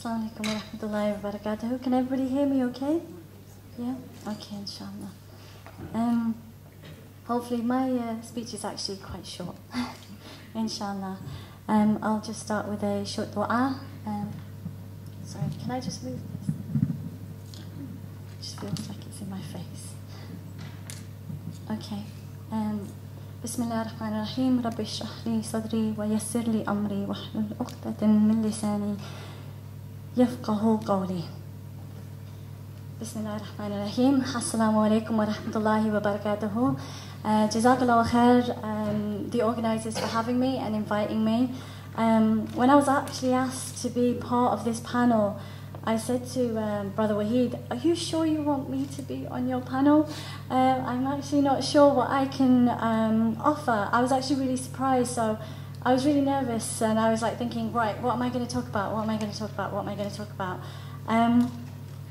Assalamu alaikum wa rahmatullahi wa barakatuh. Can everybody hear me okay? Yeah? Okay, inshallah. Hopefully my speech is actually quite short. Inshallah. I'll just start with a short dua. Sorry, can I just move this? It just feels like it's in my face. Okay. Bismillah ar-Rahman ar-Rahim. Rabbi shrah li sadri wa yassir li amri wa hlul uqdatan min lisani yafqahu qawli. Bismillah ar-Rahman ar-Rahim. Assalamu alaikum wa rahmatullahi wa barakatuhu. Jazakallah khair, the organisers, for having me and inviting me. When I was actually asked to be part of this panel, I said to Brother Wahid, are you sure you want me to be on your panel? I'm actually not sure what I can offer. I was actually really surprised, so I was really nervous, and I was like thinking, right, what am I going to talk about? What am I going to talk about? What am I going to talk about?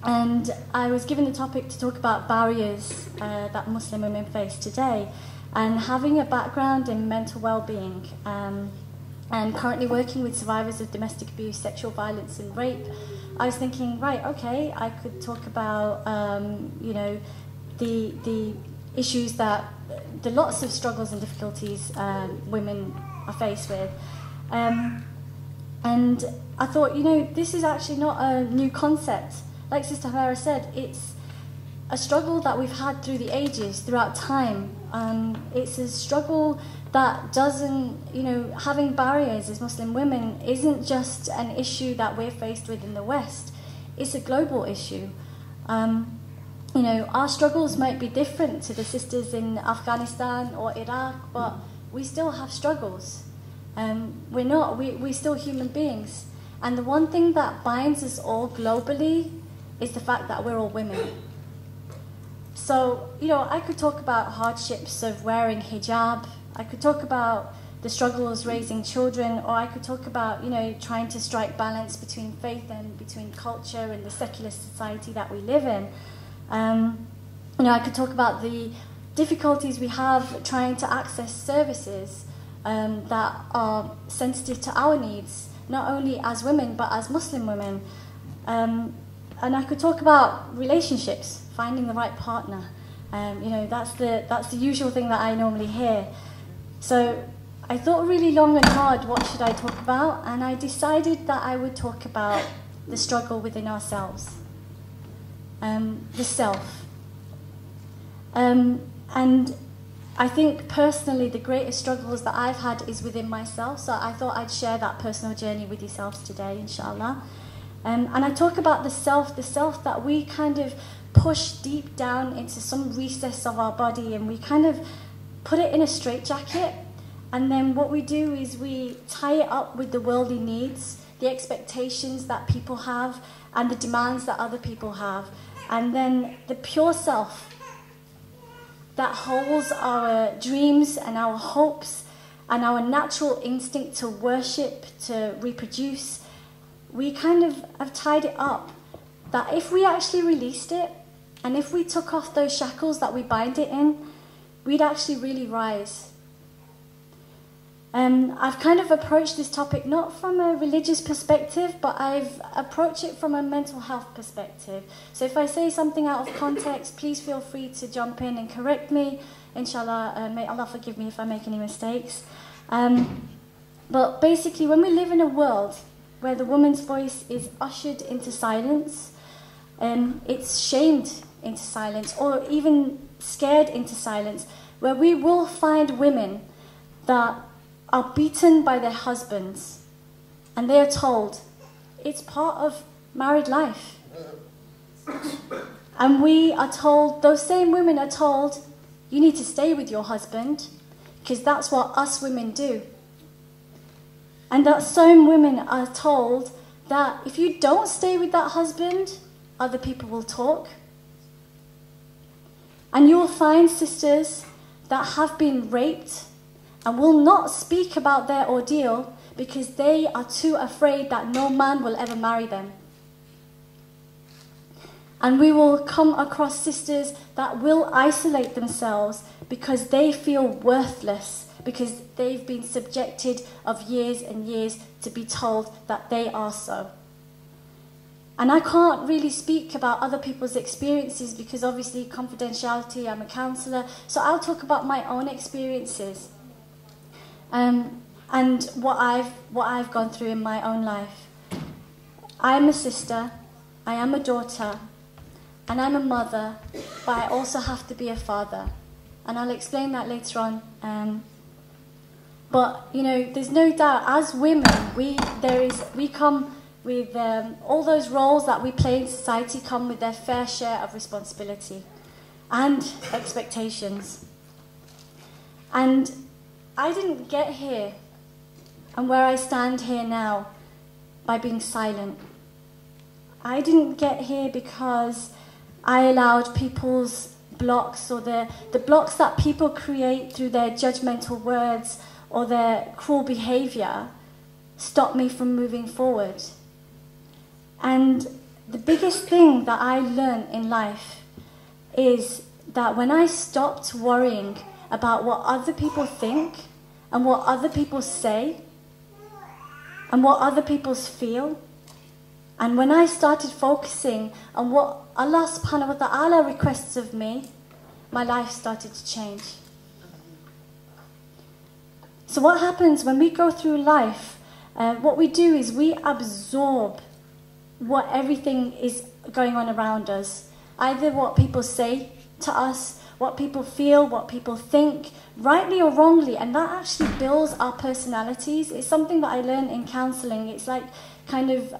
And I was given the topic to talk about barriers that Muslim women face today, and having a background in mental well-being, and currently working with survivors of domestic abuse, sexual violence and rape, I was thinking, right, okay, I could talk about, you know, the issues that, the lots of struggles and difficulties women are faced with. And I thought, you know, this is actually not a new concept. Like Sister Humerah said, it's a struggle that we've had through the ages, throughout time. It's a struggle that doesn't, you know, having barriers as Muslim women isn't just an issue that we're faced with in the West. It's a global issue. You know, our struggles might be different to the sisters in Afghanistan or Iraq, but we still have struggles. We're still human beings. And the one thing that binds us all globally is the fact that we're all women. So, you know, I could talk about hardships of wearing hijab, I could talk about the struggles raising children, or I could talk about, you know, trying to strike balance between faith and between culture and the secular society that we live in. You know, I could talk about the difficulties we have trying to access services that are sensitive to our needs, not only as women, but as Muslim women. And I could talk about relationships, finding the right partner. You know, that's the usual thing that I normally hear. So I thought really long and hard, what should I talk about? And I decided that I would talk about the struggle within ourselves, the self. And I think personally the greatest struggles that I've had is within myself, so I thought I'd share that personal journey with yourselves today, inshallah. And I talk about the self that we kind of push deep down into some recess of our body, and we kind of put it in a straitjacket, and then what we do is we tie it up with the worldly needs, the expectations that people have, and the demands that other people have. And then the pure self that holds our dreams and our hopes and our natural instinct to worship, to reproduce, we kind of have tied it up, that if we actually released it, and if we took off those shackles that we bind it in, we'd actually really rise. I've kind of approached this topic not from a religious perspective, but I've approached it from a mental health perspective. So if I say something out of context, please feel free to jump in and correct me. Inshallah, may Allah forgive me if I make any mistakes. But basically, when we live in a world where the woman's voice is ushered into silence, it's shamed into silence, or even scared into silence, where we will find women that are beaten by their husbands, and they are told it's part of married life. And we are told, those same women are told, you need to stay with your husband because that's what us women do. And that some women are told that if you don't stay with that husband, other people will talk. And you will find sisters that have been raped and will not speak about their ordeal because they are too afraid that no man will ever marry them. And we will come across sisters that will isolate themselves because they feel worthless, because they've been subjected of years and years to be told that they are so. And I can't really speak about other people's experiences because obviously confidentiality, I'm a counsellor, so I'll talk about my own experiences and what I've gone through in my own life. I'm a sister, I am a daughter, and I'm a mother, but I also have to be a father. And I'll explain that later on. But, you know, there's no doubt, as women, we come with all those roles that we play in society come with their fair share of responsibility and expectations. And I didn't get here and where I stand here now by being silent. I didn't get here because I allowed people's blocks or the blocks that people create through their judgmental words or their cruel behavior stop me from moving forward. And the biggest thing that I learned in life is that when I stopped worrying about what other people think and what other people say and what other people feel, and when I started focusing on what Allah subhanahu wa ta'ala requests of me, my life started to change. So what happens when we go through life, what we do is we absorb what everything is going on around us. Either what people say to us, what people feel, what people think, rightly or wrongly, and that actually builds our personalities. It's something that I learned in counselling. It's like kind of,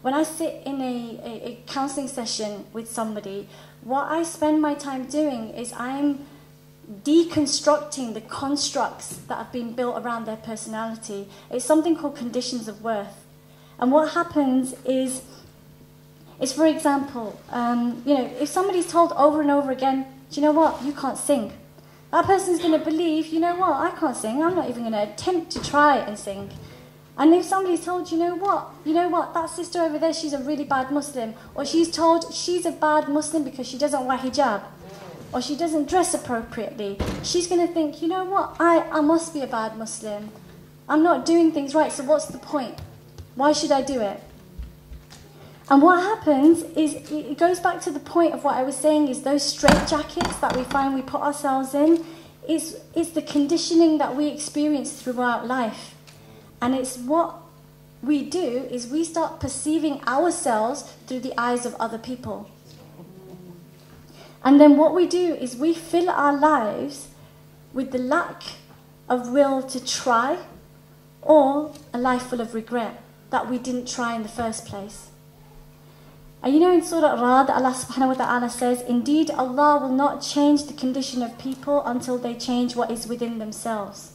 when I sit in a counselling session with somebody, what I spend my time doing is I'm deconstructing the constructs that have been built around their personality. It's something called conditions of worth. And what happens is for example, you know, if somebody's told over and over again, do you know what, you can't sing, that person's going to believe, you know what, I can't sing, I'm not even going to attempt to try and sing. And if somebody's told, you know what, that sister over there, she's a really bad Muslim, or she's told she's a bad Muslim because she doesn't wear hijab, or she doesn't dress appropriately, she's going to think, you know what, I must be a bad Muslim. I'm not doing things right, so what's the point? Why should I do it? And what happens is, it goes back to the point of what I was saying, is those straitjackets that we find we put ourselves in, is the conditioning that we experience throughout life. And it's what we do is we start perceiving ourselves through the eyes of other people. And then what we do is we fill our lives with the lack of will to try, or a life full of regret that we didn't try in the first place. And you know, in Surah Ra'd, Allah subhanahu wa ta'ala says, indeed Allah will not change the condition of people until they change what is within themselves.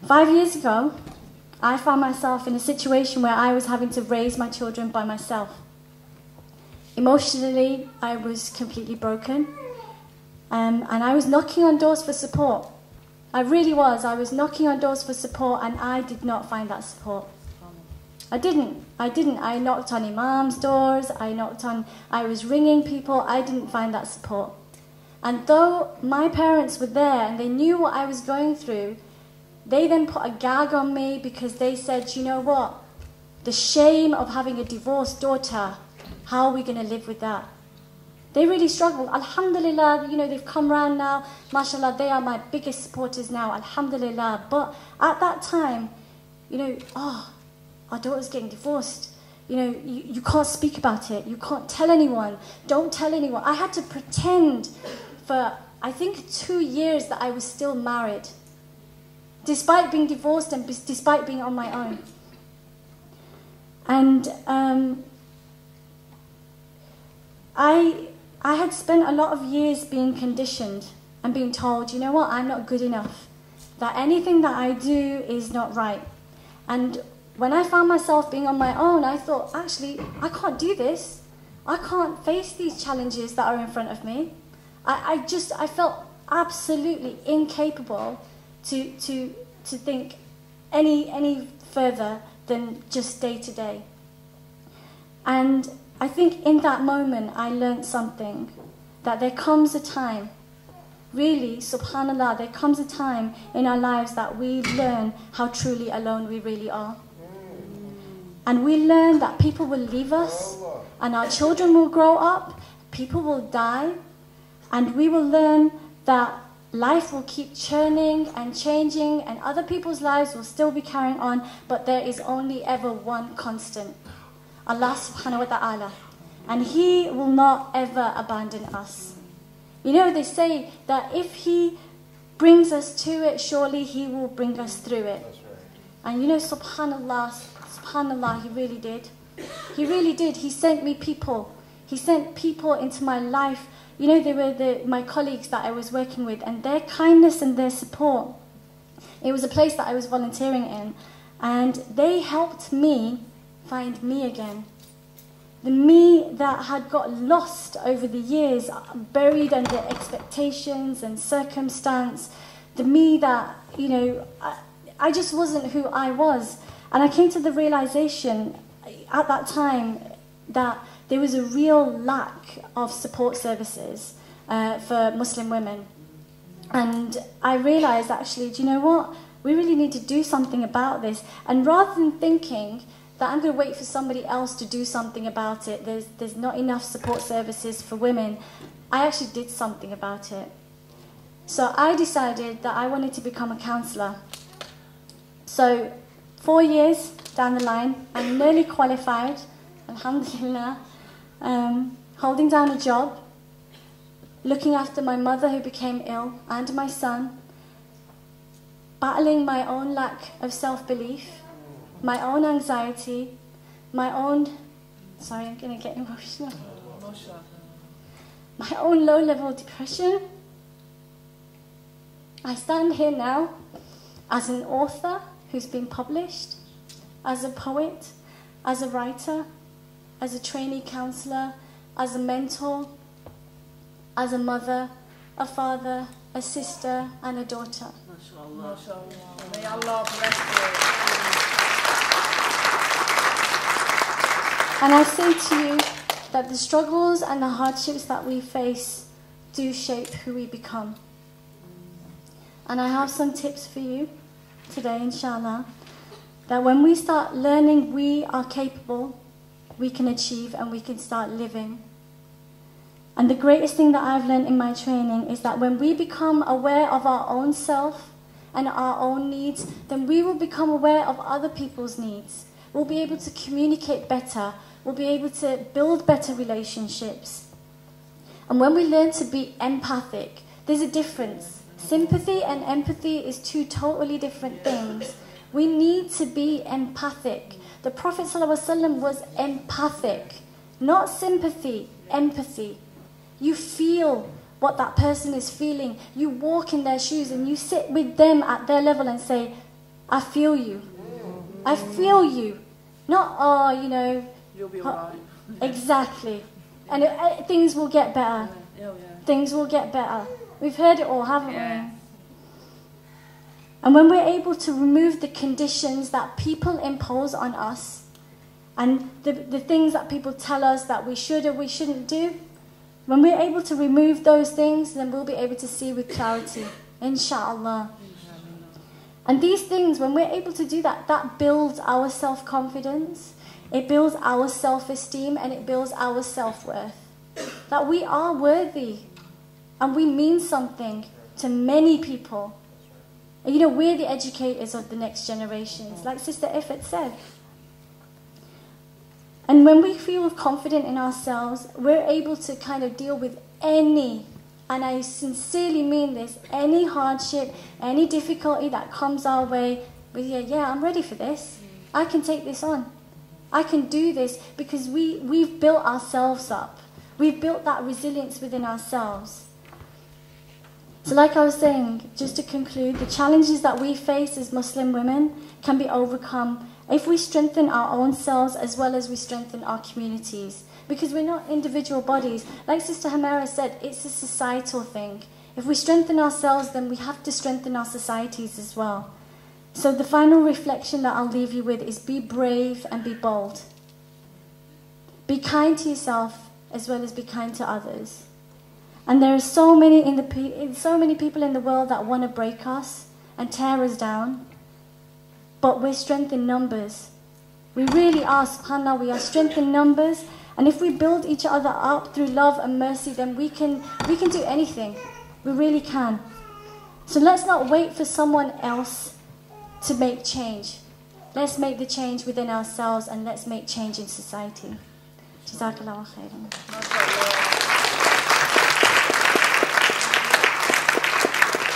5 years ago, I found myself in a situation where I was having to raise my children by myself. Emotionally, I was completely broken, and I was knocking on doors for support. I really was. I was knocking on doors for support, and I did not find that support. I didn't. I knocked on imams' doors, I was ringing people, I didn't find that support. And though my parents were there and they knew what I was going through, they then put a gag on me because they said, you know what, the shame of having a divorced daughter, how are we going to live with that? They really struggled. Alhamdulillah, you know, they've come round now. MashaAllah, they are my biggest supporters now. Alhamdulillah. But at that time, you know, our daughter's getting divorced. You know, you can't speak about it. You can't tell anyone. Don't tell anyone. I had to pretend for, I think, 2 years that I was still married, despite being divorced and despite being on my own. And I had spent a lot of years being conditioned and being told, you know what, I'm not good enough, that anything that I do is not right. And when I found myself being on my own, I thought, actually, I can't do this. I can't face these challenges that are in front of me. I felt absolutely incapable to think any further than just day to day. And I think in that moment I learned something, that there comes a time, really, subhanallah, there comes a time in our lives that we learn how truly alone we really are. And we learn that people will leave us, and our children will grow up, people will die, and we will learn that life will keep churning and changing, and other people's lives will still be carrying on, but there is only ever one constant, Allah subhanahu wa ta'ala. And He will not ever abandon us. You know, they say that if He brings us to it, surely He will bring us through it. That's right. And you know, subhanallah, He really did. He really did. He sent me people. He sent people into my life. You know, they were my colleagues that I was working with, and their kindness and their support. It was a place that I was volunteering in, and they helped me find me again. The me that had got lost over the years, buried under expectations and circumstance. The me that, you know, I just wasn't who I was. And I came to the realization at that time that there was a real lack of support services for Muslim women. And I realized, actually, do you know what? We really need to do something about this. And rather than thinking that I'm going to wait for somebody else to do something about it, there's not enough support services for women, I actually did something about it. So I decided that I wanted to become a counsellor. So 4 years down the line, I'm nearly qualified, alhamdulillah, holding down a job, looking after my mother who became ill and my son, battling my own lack of self-belief, my own anxiety, my own, sorry, I'm going to get emotional, my own low-level depression. I stand here now as an author who's been published, as a poet, as a writer, as a trainee counsellor, as a mentor, as a mother, a father, a sister, and a daughter. MashaAllah. May Allah bless you. And I say to you that the struggles and the hardships that we face do shape who we become. And I have some tips for you today, inshallah, that when we start learning we are capable, we can achieve and we can start living. And the greatest thing that I've learned in my training is that when we become aware of our own self and our own needs, then we will become aware of other people's needs. We'll be able to communicate better. We'll be able to build better relationships. And when we learn to be empathic, there's a difference. Sympathy and empathy is two totally different things. We need to be empathic. The Prophet ﷺ was empathic, not sympathy, empathy. You feel what that person is feeling. You walk in their shoes and you sit with them at their level and say, I feel you. I feel you. Not, oh, you know. You'll be alright. Exactly. And things will get better. Yeah. Things will get better. We've heard it all, haven't Yeah. we? And when we're able to remove the conditions that people impose on us and the things that people tell us that we should or we shouldn't do, when we're able to remove those things, then we'll be able to see with clarity, inshallah. And these things, when we're able to do that, that builds our self-confidence, it builds our self-esteem, and it builds our self-worth. That we are worthy, and we mean something to many people. And you know, we're the educators of the next generations, like Sister Iffet said. And when we feel confident in ourselves, we're able to kind of deal with any, and I sincerely mean this, any hardship, any difficulty that comes our way. Yeah, I'm ready for this. I can take this on. I can do this because we've built ourselves up. We've built that resilience within ourselves. So like I was saying, just to conclude, the challenges that we face as Muslim women can be overcome if we strengthen our own selves as well as we strengthen our communities. Because we're not individual bodies. Like Sister Humerah said, it's a societal thing. If we strengthen ourselves, then we have to strengthen our societies as well. So the final reflection that I'll leave you with is be brave and be bold. Be kind to yourself as well as be kind to others. And there are so many people in the world that want to break us and tear us down. But we're strength in numbers. We really are, subhanAllah, we are strength in numbers. And if we build each other up through love and mercy, then we can do anything. We really can. So let's not wait for someone else to make change. Let's make the change within ourselves, and let's make change in society. Jazakallah khairan.